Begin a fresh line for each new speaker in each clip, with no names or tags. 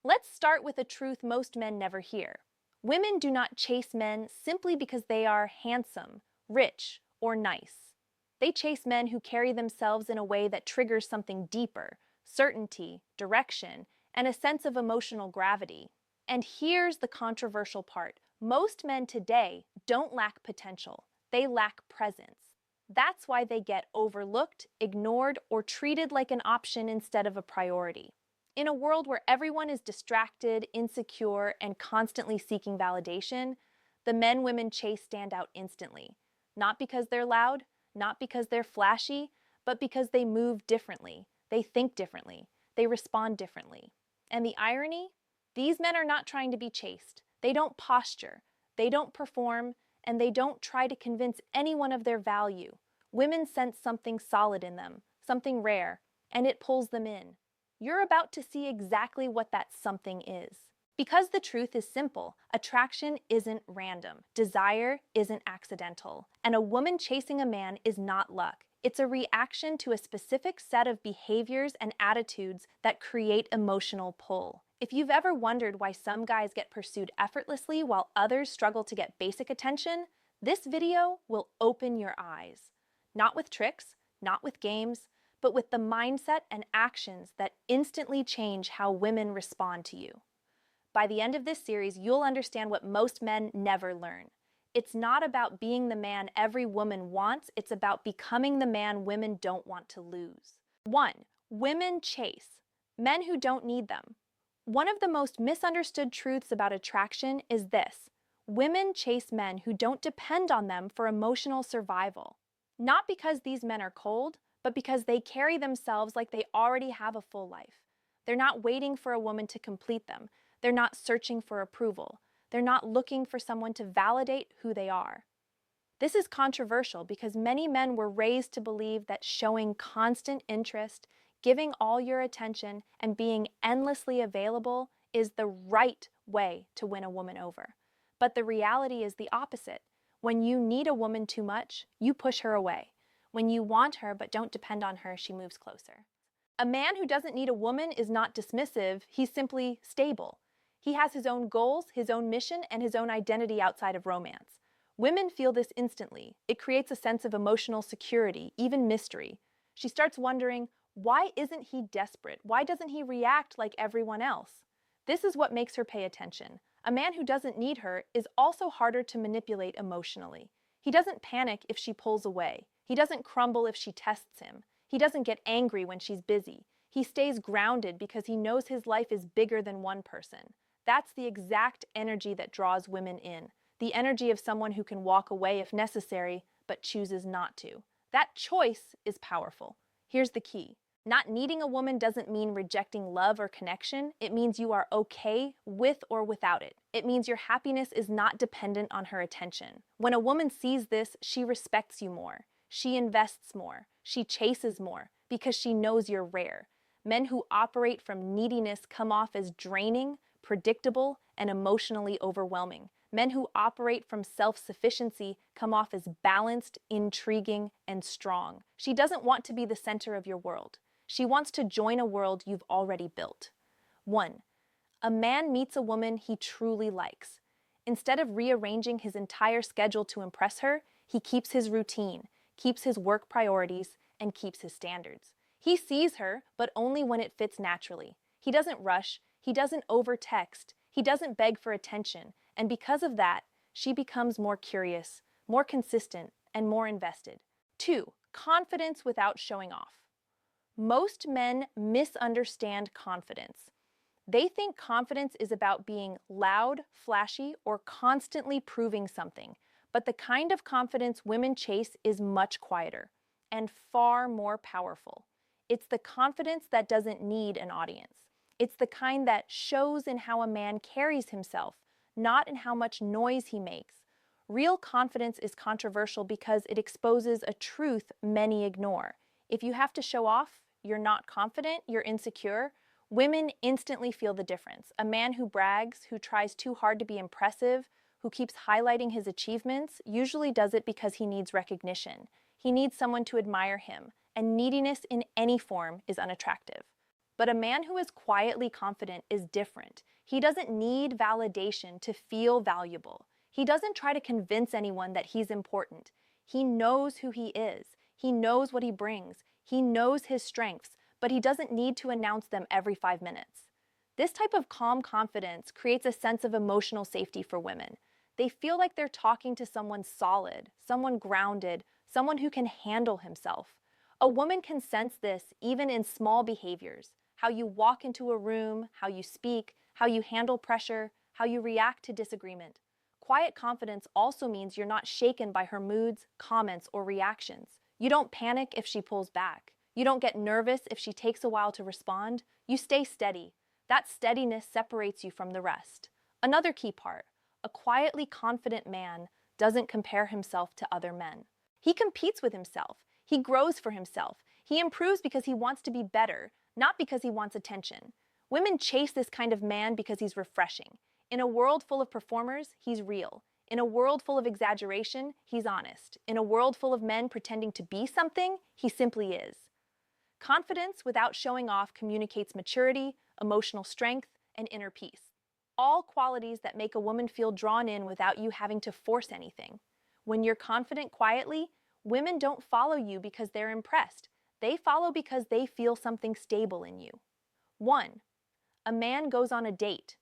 Let's start with a truth most men never hear. Women do not chase men simply because they are handsome, rich, or nice. They chase men who carry themselves in a way that triggers something deeper: certainty, direction, and a sense of emotional gravity. And here's the controversial part. Most men today don't lack potential. They lack presence. That's why they get overlooked, ignored, or treated like an option instead of a priority. In a world where everyone is distracted, insecure, and constantly seeking validation, the men women chase stand out instantly. Not because they're loud, not because they're flashy, but because they move differently, they think differently, they respond differently. And the irony? These men are not trying to be chased. They don't posture, they don't perform, and they don't try to convince anyone of their value. Women sense something solid in them, something rare, and it pulls them in. You're about to see exactly what that something is. Because the truth is simple, attraction isn't random, desire isn't accidental, and a woman chasing a man is not luck. It's a reaction to a specific set of behaviors and attitudes that create emotional pull. If you've ever wondered why some guys get pursued effortlessly while others struggle to get basic attention, this video will open your eyes. Not with tricks, not with games, but with the mindset and actions that instantly change how women respond to you. By the end of this series, you'll understand what most men never learn. It's not about being the man every woman wants, it's about becoming the man women don't want to lose. 1. Women chase men who don't need them. One of the most misunderstood truths about attraction is this: women chase men who don't depend on them for emotional survival. Not because these men are cold, but because they carry themselves like they already have a full life. They're not waiting for a woman to complete them. They're not searching for approval. They're not looking for someone to validate who they are. This is controversial because many men were raised to believe that showing constant interest, giving all your attention, and being endlessly available is the right way to win a woman over. But the reality is the opposite. When you need a woman too much, you push her away. When you want her but don't depend on her, she moves closer. A man who doesn't need a woman is not dismissive, he's simply stable. He has his own goals, his own mission, and his own identity outside of romance. Women feel this instantly. It creates a sense of emotional security, even mystery. She starts wondering, why isn't he desperate? Why doesn't he react like everyone else? This is what makes her pay attention. A man who doesn't need her is also harder to manipulate emotionally. He doesn't panic if she pulls away. He doesn't crumble if she tests him. He doesn't get angry when she's busy. He stays grounded because he knows his life is bigger than one person. That's the exact energy that draws women in. The energy of someone who can walk away if necessary, but chooses not to. That choice is powerful. Here's the key. Not needing a woman doesn't mean rejecting love or connection. It means you are okay with or without it. It means your happiness is not dependent on her attention. When a woman sees this, she respects you more. She invests more. She chases more because she knows you're rare. Men who operate from neediness come off as draining, predictable, and emotionally overwhelming. Men who operate from self-sufficiency come off as balanced, intriguing, and strong. She doesn't want to be the center of your world. She wants to join a world you've already built. 1. A man meets a woman he truly likes. Instead of rearranging his entire schedule to impress her, he keeps his routine, keeps his work priorities, and keeps his standards. He sees her, but only when it fits naturally. He doesn't rush, he doesn't over-text, he doesn't beg for attention, and because of that, she becomes more curious, more consistent, and more invested. 2. Confidence without showing off. Most men misunderstand confidence. They think confidence is about being loud, flashy, or constantly proving something. But the kind of confidence women chase is much quieter and far more powerful. It's the confidence that doesn't need an audience. It's the kind that shows in how a man carries himself, not in how much noise he makes. Real confidence is controversial because it exposes a truth many ignore. If you have to show off, you're not confident, you're insecure, women instantly feel the difference. A man who brags, who tries too hard to be impressive, who keeps highlighting his achievements, usually does it because he needs recognition. He needs someone to admire him, and neediness in any form is unattractive. But a man who is quietly confident is different. He doesn't need validation to feel valuable. He doesn't try to convince anyone that he's important. He knows who he is. He knows what he brings. He knows his strengths, but he doesn't need to announce them every 5 minutes. This type of calm confidence creates a sense of emotional safety for women. They feel like they're talking to someone solid, someone grounded, someone who can handle himself. A woman can sense this even in small behaviors: how you walk into a room, how you speak, how you handle pressure, how you react to disagreement. Quiet confidence also means you're not shaken by her moods, comments, or reactions. You don't panic if she pulls back. You don't get nervous if she takes a while to respond. You stay steady. That steadiness separates you from the rest. Another key part: a quietly confident man doesn't compare himself to other men. He competes with himself. He grows for himself. He improves because he wants to be better, not because he wants attention. Women chase this kind of man because he's refreshing. In a world full of performers, he's real. In a world full of exaggeration, he's honest. In a world full of men pretending to be something, he simply is. Confidence without showing off communicates maturity, emotional strength, and inner peace. All qualities that make a woman feel drawn in without you having to force anything. When you're confident quietly, women don't follow you because they're impressed. They follow because they feel something stable in you. 1. A man goes on a date.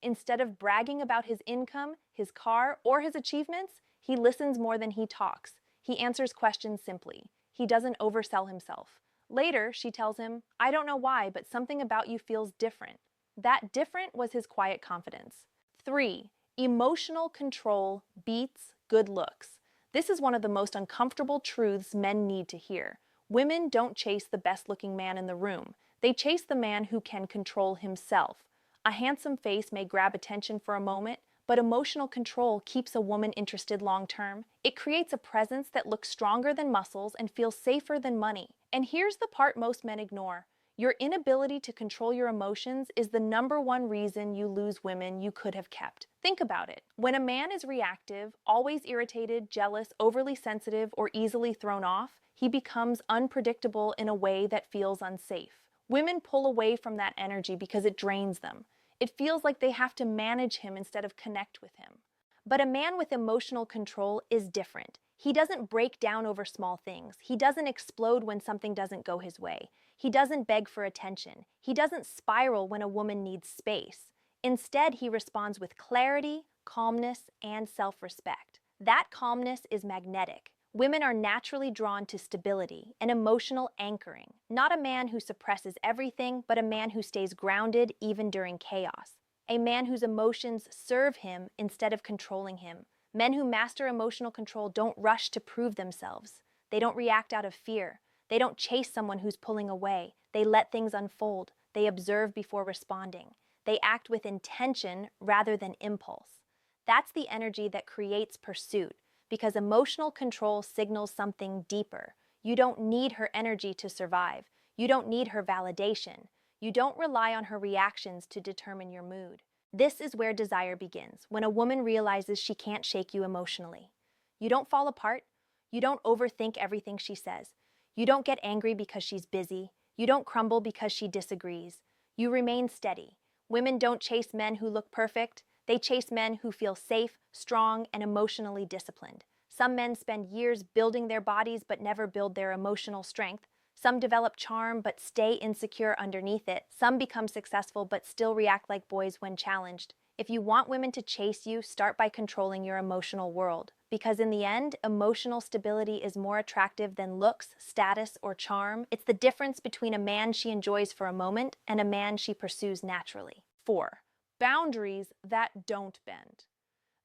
Instead of bragging about his income, his car, or his achievements, he listens more than he talks. He answers questions simply. He doesn't oversell himself. Later, she tells him, "I don't know why, but something about you feels different." That different was his quiet confidence. 3. Emotional control beats good looks. This is one of the most uncomfortable truths men need to hear. Women don't chase the best-looking man in the room. They chase the man who can control himself. A handsome face may grab attention for a moment, but emotional control keeps a woman interested long-term. It creates a presence that looks stronger than muscles and feels safer than money. And here's the part most men ignore: your inability to control your emotions is the #1 reason you lose women you could have kept. Think about it. When a man is reactive, always irritated, jealous, overly sensitive, or easily thrown off, he becomes unpredictable in a way that feels unsafe. Women pull away from that energy because it drains them. It feels like they have to manage him instead of connect with him. But a man with emotional control is different. He doesn't break down over small things. He doesn't explode when something doesn't go his way. He doesn't beg for attention. He doesn't spiral when a woman needs space. Instead, he responds with clarity, calmness, and self-respect. That calmness is magnetic. Women are naturally drawn to stability and emotional anchoring, not a man who suppresses everything, but a man who stays grounded even during chaos. A man whose emotions serve him instead of controlling him. Men who master emotional control don't rush to prove themselves. They don't react out of fear. They don't chase someone who's pulling away. They let things unfold. They observe before responding. They act with intention rather than impulse. That's the energy that creates pursuit, because emotional control signals something deeper. You don't need her energy to survive. You don't need her validation. You don't rely on her reactions to determine your mood. This is where desire begins, when a woman realizes she can't shake you emotionally. You don't fall apart. You don't overthink everything she says. You don't get angry because she's busy. You don't crumble because she disagrees. You remain steady. Women don't chase men who look perfect. They chase men who feel safe, strong, and emotionally disciplined. Some men spend years building their bodies but never build their emotional strength. Some develop charm but stay insecure underneath it. Some become successful but still react like boys when challenged. If you want women to chase you, start by controlling your emotional world. Because in the end, emotional stability is more attractive than looks, status, or charm. It's the difference between a man she enjoys for a moment and a man she pursues naturally. 4. Boundaries that don't bend.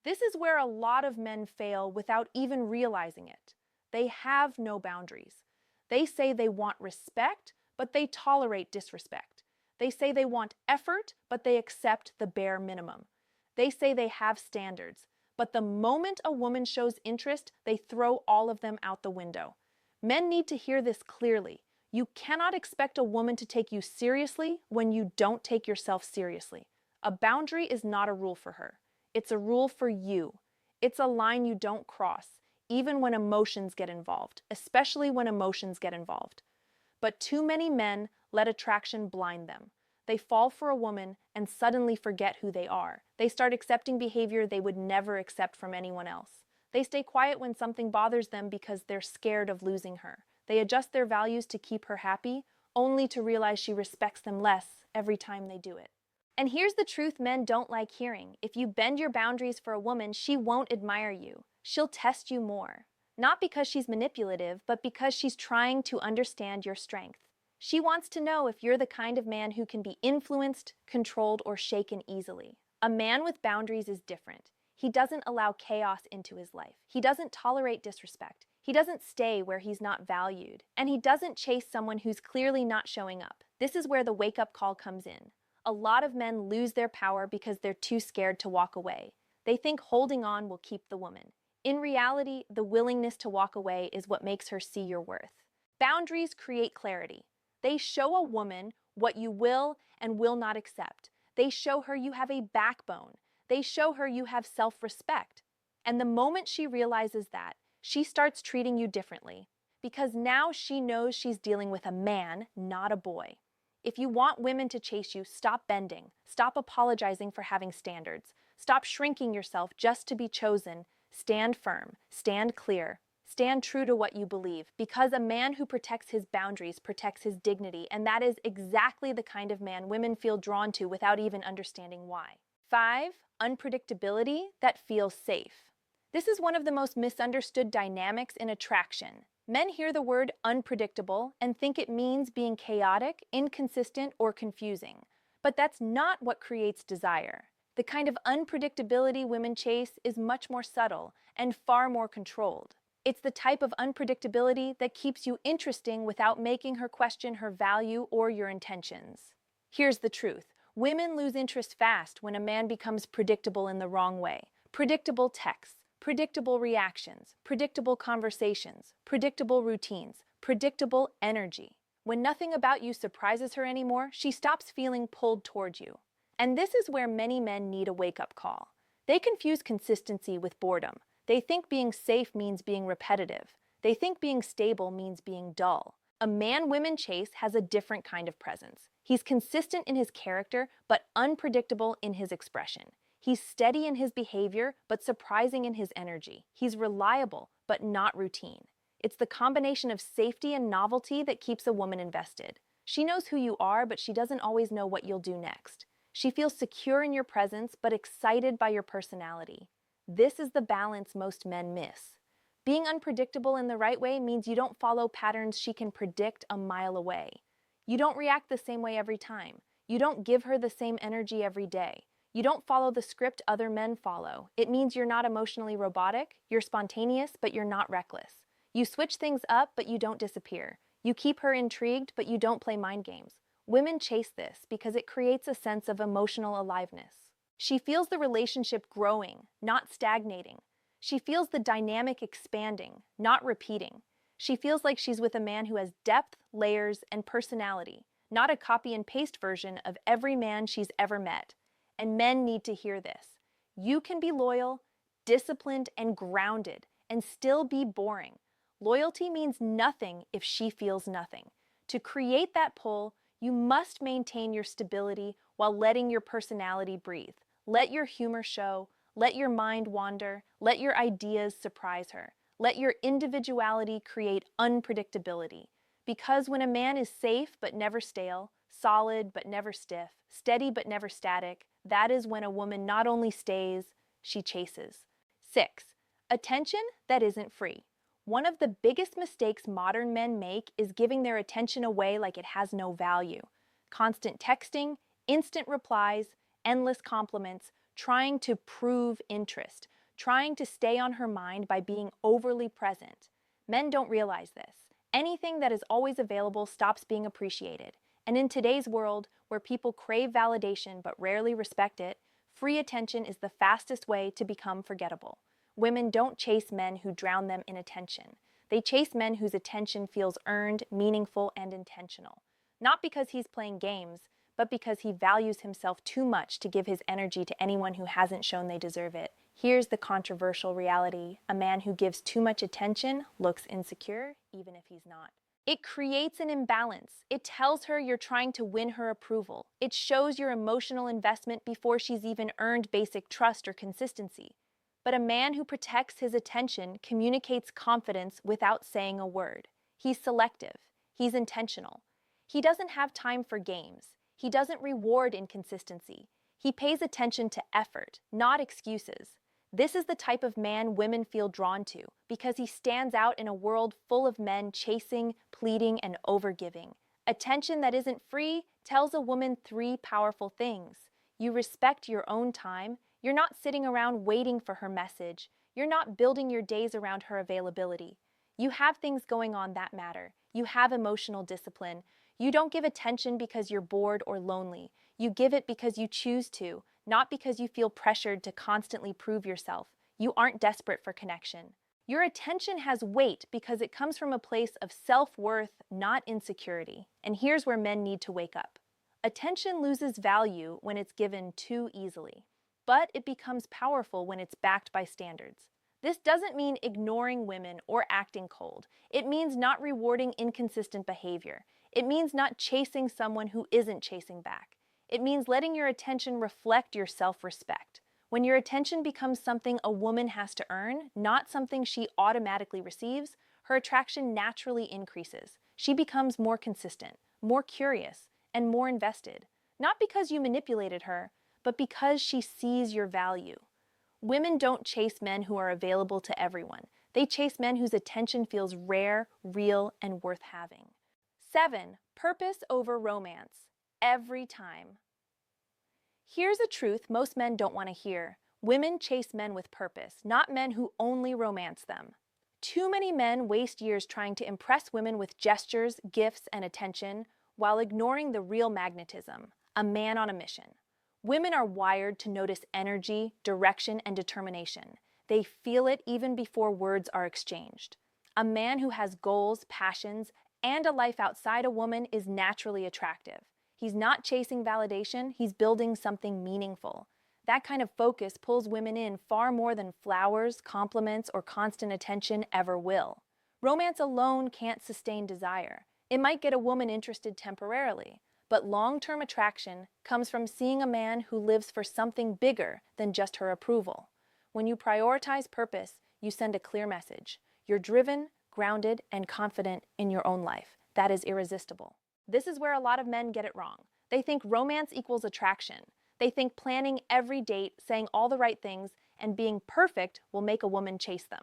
This is where a lot of men fail without even realizing it. They have no boundaries. They say they want respect, but they tolerate disrespect. They say they want effort, but they accept the bare minimum. They say they have standards, but the moment a woman shows interest, they throw all of them out the window. Men need to hear this clearly. You cannot expect a woman to take you seriously when you don't take yourself seriously. A boundary is not a rule for her. It's a rule for you. It's a line you don't cross, even when emotions get involved, especially when emotions get involved. But too many men let attraction blind them. They fall for a woman and suddenly forget who they are. They start accepting behavior they would never accept from anyone else. They stay quiet when something bothers them because they're scared of losing her. They adjust their values to keep her happy, only to realize she respects them less every time they do it. And here's the truth men don't like hearing. If you bend your boundaries for a woman, she won't admire you. She'll test you more. Not because she's manipulative, but because she's trying to understand your strength. She wants to know if you're the kind of man who can be influenced, controlled, or shaken easily. A man with boundaries is different. He doesn't allow chaos into his life. He doesn't tolerate disrespect. He doesn't stay where he's not valued. And he doesn't chase someone who's clearly not showing up. This is where the wake-up call comes in. A lot of men lose their power because they're too scared to walk away. They think holding on will keep the woman. In reality, the willingness to walk away is what makes her see your worth. Boundaries create clarity. They show a woman what you will and will not accept. They show her you have a backbone. They show her you have self-respect. And the moment she realizes that, she starts treating you differently. Because now she knows she's dealing with a man, not a boy. If you want women to chase you, stop bending. Stop apologizing for having standards. Stop shrinking yourself just to be chosen. Stand firm. Stand clear. Stand true to what you believe, because a man who protects his boundaries protects his dignity, and that is exactly the kind of man women feel drawn to without even understanding why. 5. Unpredictability that feels safe. This is one of the most misunderstood dynamics in attraction. Men hear the word unpredictable and think it means being chaotic, inconsistent, or confusing. But that's not what creates desire. The kind of unpredictability women chase is much more subtle and far more controlled. It's the type of unpredictability that keeps you interesting without making her question her value or your intentions. Here's the truth. Women lose interest fast when a man becomes predictable in the wrong way. Predictable texts, predictable reactions, predictable conversations, predictable routines, predictable energy. When nothing about you surprises her anymore, she stops feeling pulled toward you. And this is where many men need a wake-up call. They confuse consistency with boredom. They think being safe means being repetitive. They think being stable means being dull. A man women chase has a different kind of presence. He's consistent in his character, but unpredictable in his expression. He's steady in his behavior, but surprising in his energy. He's reliable, but not routine. It's the combination of safety and novelty that keeps a woman invested. She knows who you are, but she doesn't always know what you'll do next. She feels secure in your presence, but excited by your personality. This is the balance most men miss. Being unpredictable in the right way means you don't follow patterns she can predict a mile away. You don't react the same way every time. You don't give her the same energy every day. You don't follow the script other men follow. It means you're not emotionally robotic, you're spontaneous, but you're not reckless. You switch things up, but you don't disappear. You keep her intrigued, but you don't play mind games. Women chase this because it creates a sense of emotional aliveness. She feels the relationship growing, not stagnating. She feels the dynamic expanding, not repeating. She feels like she's with a man who has depth, layers, and personality, not a copy and paste version of every man she's ever met. And men need to hear this. You can be loyal, disciplined, and grounded, and still be boring. Loyalty means nothing if she feels nothing. To create that pull, you must maintain your stability while letting your personality breathe. Let your humor show, let your mind wander, let your ideas surprise her. Let your individuality create unpredictability. Because when a man is safe but never stale, solid but never stiff, steady but never static, that is when a woman not only stays, she chases. 6. Attention that isn't free. One of the biggest mistakes modern men make is giving their attention away like it has no value. Constant texting, instant replies, endless compliments, trying to prove interest, trying to stay on her mind by being overly present. Men don't realize this. Anything that is always available stops being appreciated. And in today's world, where people crave validation but rarely respect it, free attention is the fastest way to become forgettable. Women don't chase men who drown them in attention. They chase men whose attention feels earned, meaningful, and intentional. Not because he's playing games, but because he values himself too much to give his energy to anyone who hasn't shown they deserve it. Here's the controversial reality. A man who gives too much attention looks insecure, even if he's not. It creates an imbalance. It tells her you're trying to win her approval. It shows your emotional investment before she's even earned basic trust or consistency. But a man who protects his attention communicates confidence without saying a word. He's selective. He's intentional. He doesn't have time for games. He doesn't reward inconsistency. He pays attention to effort, not excuses. This is the type of man women feel drawn to because he stands out in a world full of men chasing, pleading, and overgiving. Attention that isn't free tells a woman three powerful things. You respect your own time. You're not sitting around waiting for her message. You're not building your days around her availability. You have things going on that matter. You have emotional discipline. You don't give attention because you're bored or lonely. You give it because you choose to, not because you feel pressured to constantly prove yourself. You aren't desperate for connection. Your attention has weight because it comes from a place of self-worth, not insecurity. And here's where men need to wake up. Attention loses value when it's given too easily, but it becomes powerful when it's backed by standards. This doesn't mean ignoring women or acting cold. It means not rewarding inconsistent behavior. It means not chasing someone who isn't chasing back. It means letting your attention reflect your self-respect. When your attention becomes something a woman has to earn, not something she automatically receives, her attraction naturally increases. She becomes more consistent, more curious, and more invested. Not because you manipulated her, but because she sees your value. Women don't chase men who are available to everyone. They chase men whose attention feels rare, real, and worth having. 7. Purpose over romance. Every time. Here's a truth most men don't want to hear. Women chase men with purpose, not men who only romance them. Too many men waste years trying to impress women with gestures, gifts, and attention, while ignoring the real magnetism, a man on a mission. Women are wired to notice energy, direction, and determination. They feel it even before words are exchanged. A man who has goals, passions, and a life outside a woman is naturally attractive. He's not chasing validation, he's building something meaningful. That kind of focus pulls women in far more than flowers, compliments, or constant attention ever will. Romance alone can't sustain desire. It might get a woman interested temporarily, but long-term attraction comes from seeing a man who lives for something bigger than just her approval. When you prioritize purpose, you send a clear message. You're driven, grounded, and confident in your own life. That is irresistible. This is where a lot of men get it wrong. They think romance equals attraction. They think planning every date, saying all the right things, and being perfect will make a woman chase them.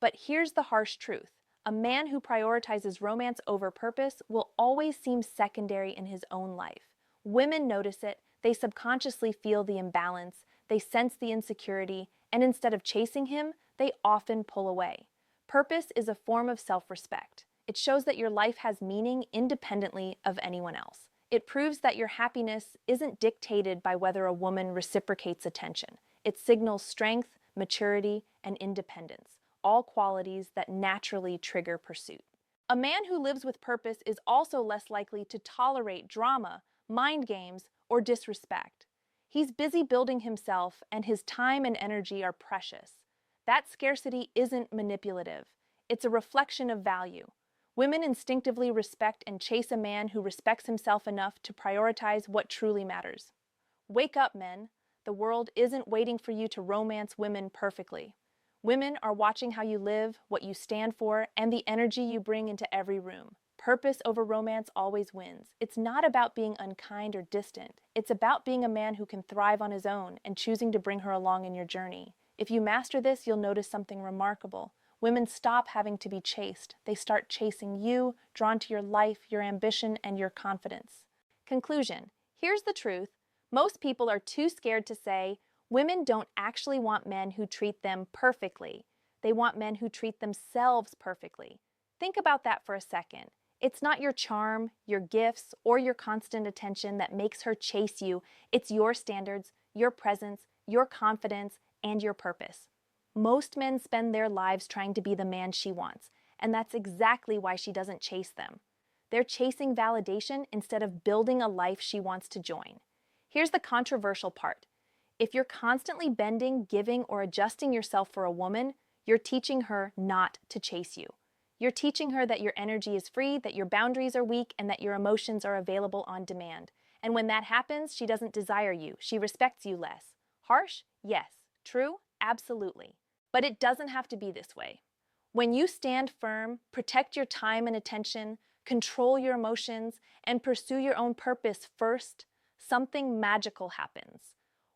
But here's the harsh truth. A man who prioritizes romance over purpose will always seem secondary in his own life. Women notice it, they subconsciously feel the imbalance, they sense the insecurity, and instead of chasing him, they often pull away. Purpose is a form of self-respect. It shows that your life has meaning independently of anyone else. It proves that your happiness isn't dictated by whether a woman reciprocates attention. It signals strength, maturity, and independence, all qualities that naturally trigger pursuit. A man who lives with purpose is also less likely to tolerate drama, mind games, or disrespect. He's busy building himself, and his time and energy are precious. That scarcity isn't manipulative. It's a reflection of value. Women instinctively respect and chase a man who respects himself enough to prioritize what truly matters. Wake up, men. The world isn't waiting for you to romance women perfectly. Women are watching how you live, what you stand for, and the energy you bring into every room. Purpose over romance always wins. It's not about being unkind or distant. It's about being a man who can thrive on his own and choosing to bring her along in your journey. If you master this, you'll notice something remarkable. Women stop having to be chased. They start chasing you, drawn to your life, your ambition, and your confidence. Conclusion. Here's the truth. Most people are too scared to say, women don't actually want men who treat them perfectly. They want men who treat themselves perfectly. Think about that for a second. It's not your charm, your gifts, or your constant attention that makes her chase you. It's your standards, your presence, your confidence, and your purpose. Most men spend their lives trying to be the man she wants, and that's exactly why she doesn't chase them. They're chasing validation instead of building a life she wants to join. Here's the controversial part. If you're constantly bending, giving, or adjusting yourself for a woman, you're teaching her not to chase you. You're teaching her that your energy is free, that your boundaries are weak, and that your emotions are available on demand. And when that happens, she doesn't desire you. She respects you less. Harsh? Yes. True? Absolutely. But it doesn't have to be this way. When you stand firm, protect your time and attention, control your emotions, and pursue your own purpose first, something magical happens.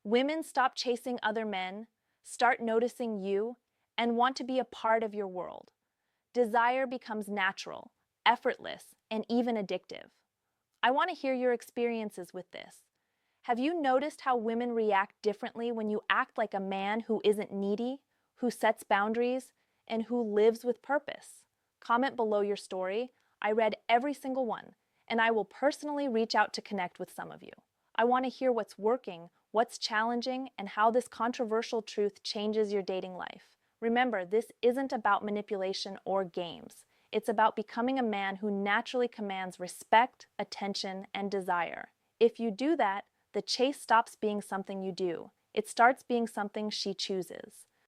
Women stop chasing other men, start noticing you, and want to be a part of your world. Desire becomes natural, effortless, and even addictive. I want to hear your experiences with this. Have you noticed how women react differently when you act like a man who isn't needy, who sets boundaries, and who lives with purpose? Comment below your story. I read every single one, and I will personally reach out to connect with some of you. I want to hear what's working, what's challenging, and how this controversial truth changes your dating life. Remember, this isn't about manipulation or games. It's about becoming a man who naturally commands respect, attention, and desire. If you do that, the chase stops being something you do. It starts being something she chooses.